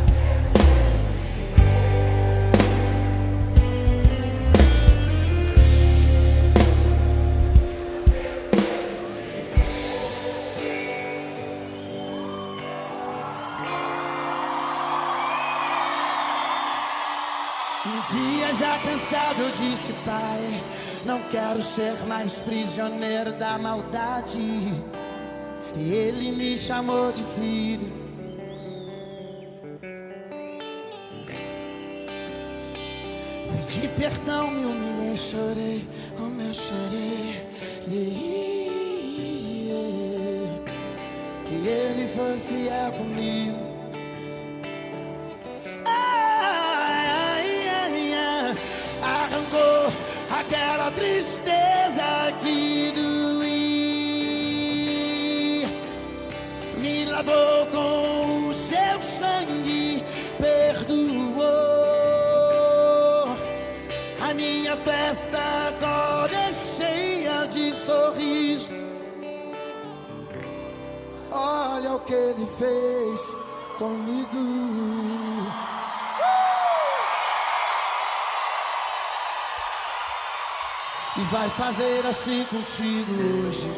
Um dia já cansado eu disse, pai, não quero ser mais prisioneiro da maldade. E ele me chamou de filho. Pedi perdão, me humilhei, chorei, como eu chorei. E ele foi fiel comigo. Arrancou aquela tristeza que doía, me lavou com o seu sangue, perdoou. A minha festa agora é cheia de sorriso. Olha o que ele fez comigo. E vai fazer assim contigo hoje.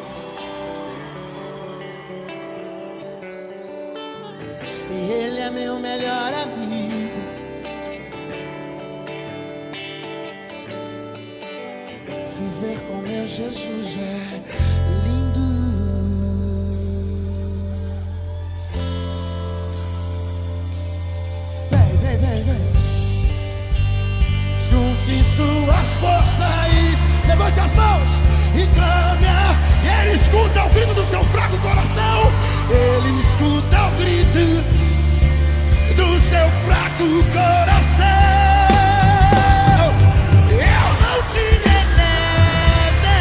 E ele é meu melhor amigo. Viver com meu Jesus é lindo. Vem, vem, vem, vem. Junte suas forças e levante as mãos e clame. E ele escuta o grito do seu fraco coração. Ele escuta o grito do seu fraco coração. Eu não tinha nada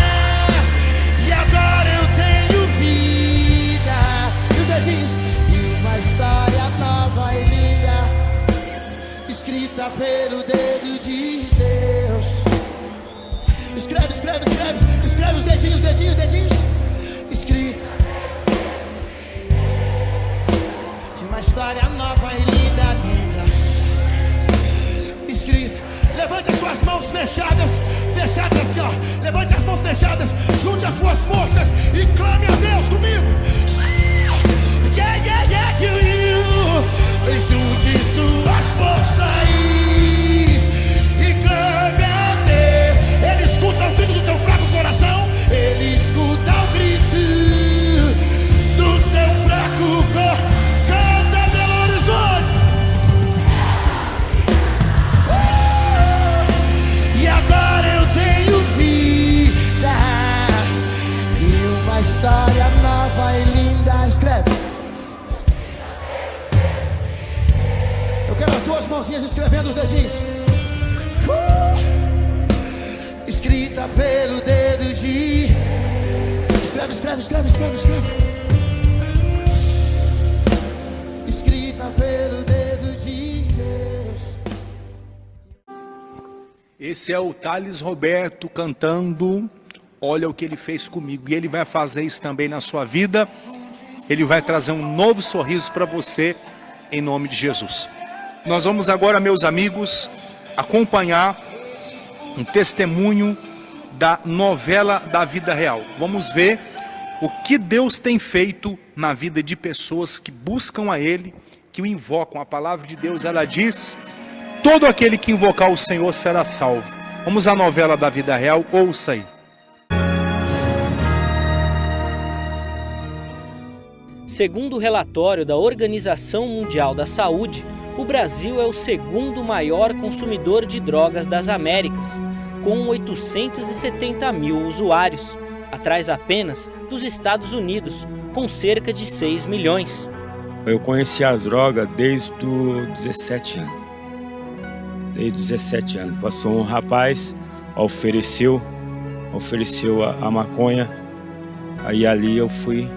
e agora eu tenho vida. E os dedinhos. E uma história nova e linda, escrita pelo dedo de Deus. Escreve, escreve, escreve, escreve os dedinhos, dedinhos, dedinhos. Escreve. E uma história nova e linda, linda. Escreve. Levante as suas mãos fechadas, fechadas assim, ó. Levante as mãos fechadas, junte as suas forças e clame a Deus comigo. Yeah, yeah, yeah, you. Junte suas forças e clame a Deus. Ele escuta o grito do seu fraco coração. Ele escuta o grito do seu fraco coração. Canta, Belo Horizonte. E agora eu tenho vida e uma história nova e linda. Escreve. Eu quero as duas mãozinhas escrevendo os dedinhos. Escrita pelo dedo de. Escreve, escreve, escreve, escreve, escreve. Escrita pelo dedo de Deus. Esse é o Thales Roberto cantando Olha o que ele fez comigo. E ele vai fazer isso também na sua vida. Ele vai trazer um novo sorriso para você, em nome de Jesus. Nós vamos agora, meus amigos, acompanhar um testemunho da novela da vida real. Vamos ver o que Deus tem feito na vida de pessoas que buscam a Ele, que que o invocam. A palavra de Deus, ela diz: todo aquele que invocar o Senhor será salvo. Vamos à novela da vida real, ouça aí. Segundo o relatório da Organização Mundial da Saúde, o Brasil é o segundo maior consumidor de drogas das Américas, com 870 mil usuários, atrás apenas dos Estados Unidos, com cerca de 6 milhões. Eu conheci as drogas desde os 17 anos. Desde os 17 anos. Passou um rapaz, ofereceu a maconha, aí ali eu fui.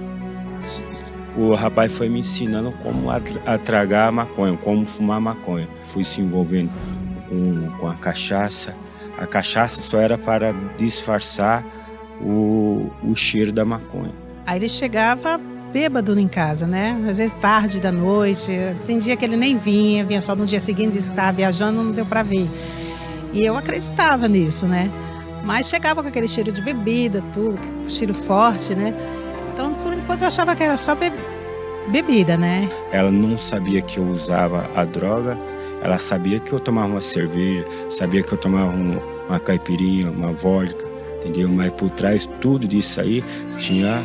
O rapaz foi me ensinando como a tragar a maconha, como fumar maconha. Fui se envolvendo com a cachaça. A cachaça só era para disfarçar o cheiro da maconha. Aí ele chegava bêbado em casa, né? Às vezes tarde da noite. Tem dia que ele nem vinha só no dia seguinte, disse que estava viajando, não deu para ver. E eu acreditava nisso, né? Mas chegava com aquele cheiro de bebida, tudo, cheiro forte, né? Então, por enquanto, eu achava que era só bebida, né? Ela não sabia que eu usava a droga, ela sabia que eu tomava uma cerveja, sabia que eu tomava uma caipirinha, uma vodka, entendeu? Mas por trás de tudo disso aí, tinha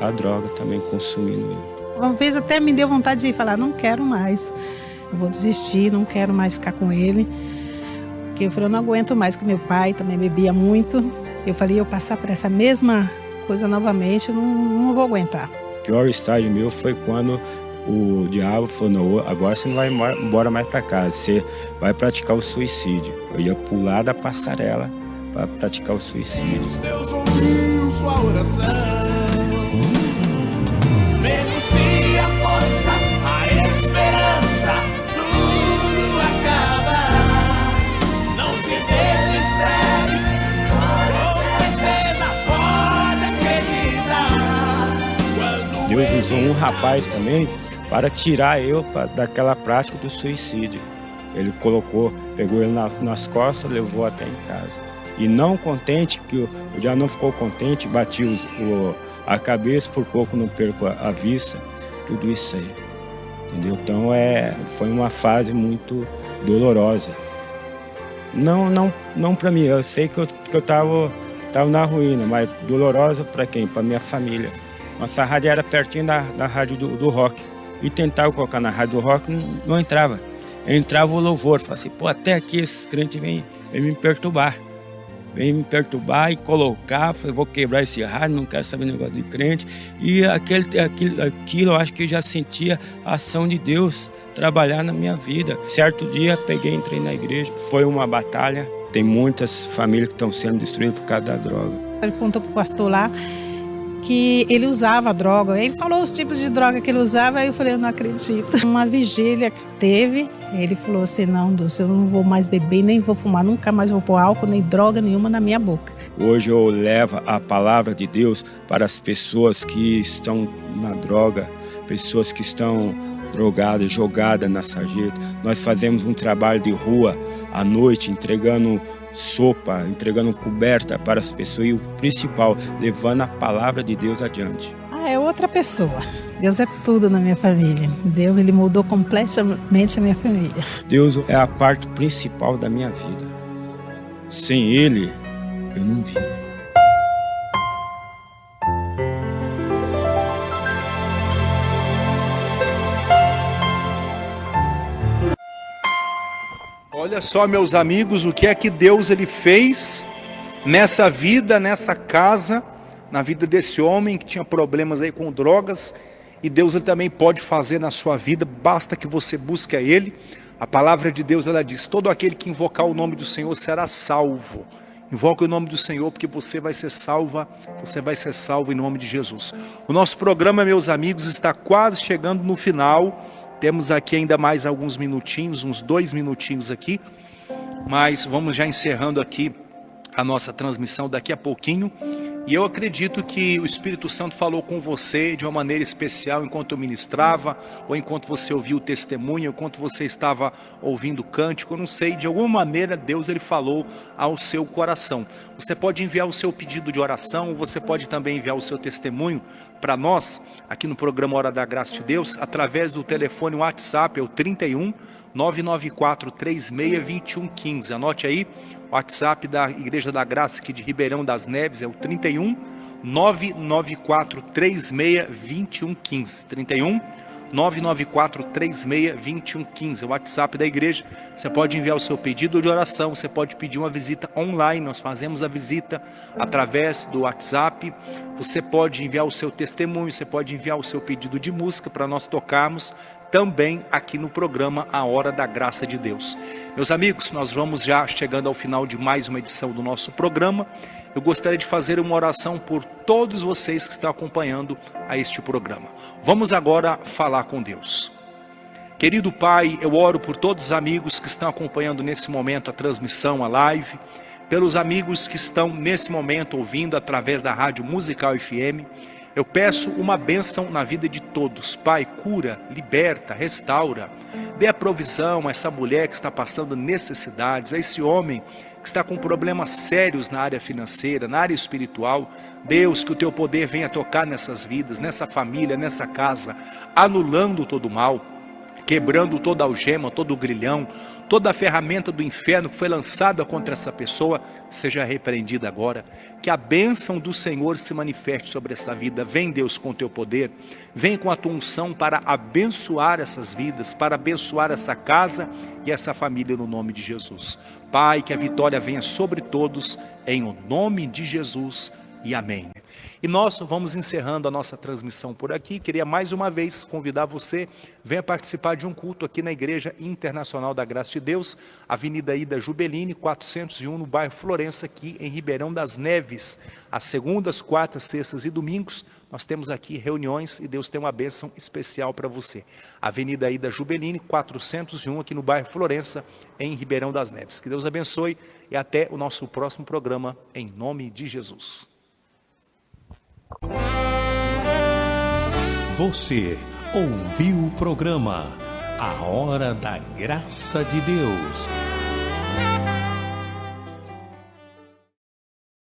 a droga também consumindo eu. Uma vez até me deu vontade de falar, não quero mais, eu vou desistir, não quero mais ficar com ele. Porque eu falei, eu não aguento mais, que meu pai também bebia muito. Eu falei, eu passar por essa mesma coisa novamente, eu não vou aguentar. O pior estágio meu foi quando o diabo falou, não, agora você não vai embora mais para casa, você vai praticar o suicídio. Eu ia pular da passarela para praticar o suicídio. Deus ouviu sua oração. Mesmo se a força, a esperança, tudo acaba. Não se desespere, com certeza pode acreditar. Deus usou um rapaz também para tirar eu daquela prática do suicídio. Ele pegou ele nas costas, levou até em casa. E não contente, que o diabo não ficou contente, bati a cabeça, por pouco não perco a vista, tudo isso aí. Entendeu? Então foi uma fase muito dolorosa. Não para mim, eu sei que eu tava na ruína, mas dolorosa para quem? Para minha família. Nossa rádio era pertinho da rádio do rock. E tentava colocar na rádio do rock, não entrava. Entrava o louvor, falava assim, pô, até aqui esses crentes vêm me perturbar. Vem me perturbar e colocar, falei, vou quebrar esse rádio, não quero saber negócio de crente. E aquilo eu acho que eu já sentia a ação de Deus trabalhar na minha vida. Certo dia entrei na igreja, foi uma batalha. Tem muitas famílias que estão sendo destruídas por causa da droga. Ele contou pro pastor lá que ele usava droga. Ele falou os tipos de droga que ele usava, aí eu falei, eu não acredito. Uma vigília que teve, ele falou assim, não, Dulce, eu não vou mais beber, nem vou fumar, nunca mais vou pôr álcool, nem droga nenhuma na minha boca. Hoje eu levo a palavra de Deus para as pessoas que estão na droga, pessoas que estão drogadas, jogadas na sarjeta. Nós fazemos um trabalho de rua à noite, entregando sopa, entregando coberta para as pessoas e o principal, levando a palavra de Deus adiante. É outra pessoa. Deus é tudo na minha família. Deus, ele mudou completamente a minha família. Deus é a parte principal da minha vida. Sem Ele, eu não vivo. Olha só, meus amigos, o que é que Deus ele fez nessa vida, nessa casa, na vida desse homem que tinha problemas aí com drogas, e Deus ele também pode fazer na sua vida, basta que você busque a Ele. A palavra de Deus ela diz, todo aquele que invocar o nome do Senhor será salvo. Invoque o nome do Senhor, porque você vai ser salvo em nome de Jesus. O nosso programa, meus amigos, está quase chegando no final. Temos aqui ainda mais alguns minutinhos, uns 2 minutinhos aqui, mas vamos já encerrando aqui a nossa transmissão daqui a pouquinho. E eu acredito que o Espírito Santo falou com você de uma maneira especial enquanto eu ministrava, ou enquanto você ouviu o testemunho, enquanto você estava ouvindo o cântico, eu não sei, de alguma maneira Deus ele falou ao seu coração. Você pode enviar o seu pedido de oração, você pode também enviar o seu testemunho para nós, aqui no programa Hora da Graça de Deus, através do telefone WhatsApp, é o 31 994 36 2115. Anote aí, o WhatsApp da Igreja da Graça aqui de Ribeirão das Neves é o 31 994 36 2115. 31 994 36 2115, é o WhatsApp da igreja. Você pode enviar o seu pedido de oração, você pode pedir uma visita online, nós fazemos a visita através do WhatsApp. Você pode enviar o seu testemunho, você pode enviar o seu pedido de música para nós tocarmos também aqui no programa A Hora da Graça de Deus. Meus amigos, nós vamos já chegando ao final de mais uma edição do nosso programa. Eu gostaria de fazer uma oração por todos vocês que estão acompanhando a este programa. Vamos agora falar com Deus. Querido Pai, eu oro por todos os amigos que estão acompanhando nesse momento a transmissão, a live, pelos amigos que estão nesse momento ouvindo através da Rádio Musical FM. Eu peço uma bênção na vida de todos. Pai, cura, liberta, restaura. Dê a provisão a essa mulher que está passando necessidades, a esse homem que está com problemas sérios na área financeira, na área espiritual. Deus, que o teu poder venha tocar nessas vidas, nessa família, nessa casa, anulando todo o mal, quebrando toda a algema, todo o grilhão, toda a ferramenta do inferno que foi lançada contra essa pessoa, seja repreendida agora. Que a bênção do Senhor se manifeste sobre essa vida. Vem, Deus, com o teu poder, vem com a tua unção para abençoar essas vidas, para abençoar essa casa e essa família no nome de Jesus. Pai, que a vitória venha sobre todos, em o nome de Jesus, e amém. E nós vamos encerrando a nossa transmissão por aqui. Queria mais uma vez convidar você, venha participar de um culto aqui na Igreja Internacional da Graça de Deus, Avenida Ida Jubeline, 401, no bairro Florença, aqui em Ribeirão das Neves. Às segundas, quartas, sextas e domingos, nós temos aqui reuniões e Deus tem uma bênção especial para você. Avenida Ida Jubeline, 401, aqui no bairro Florença, em Ribeirão das Neves. Que Deus abençoe e até o nosso próximo programa, em nome de Jesus. Você ouviu o programa A Hora da Graça de Deus.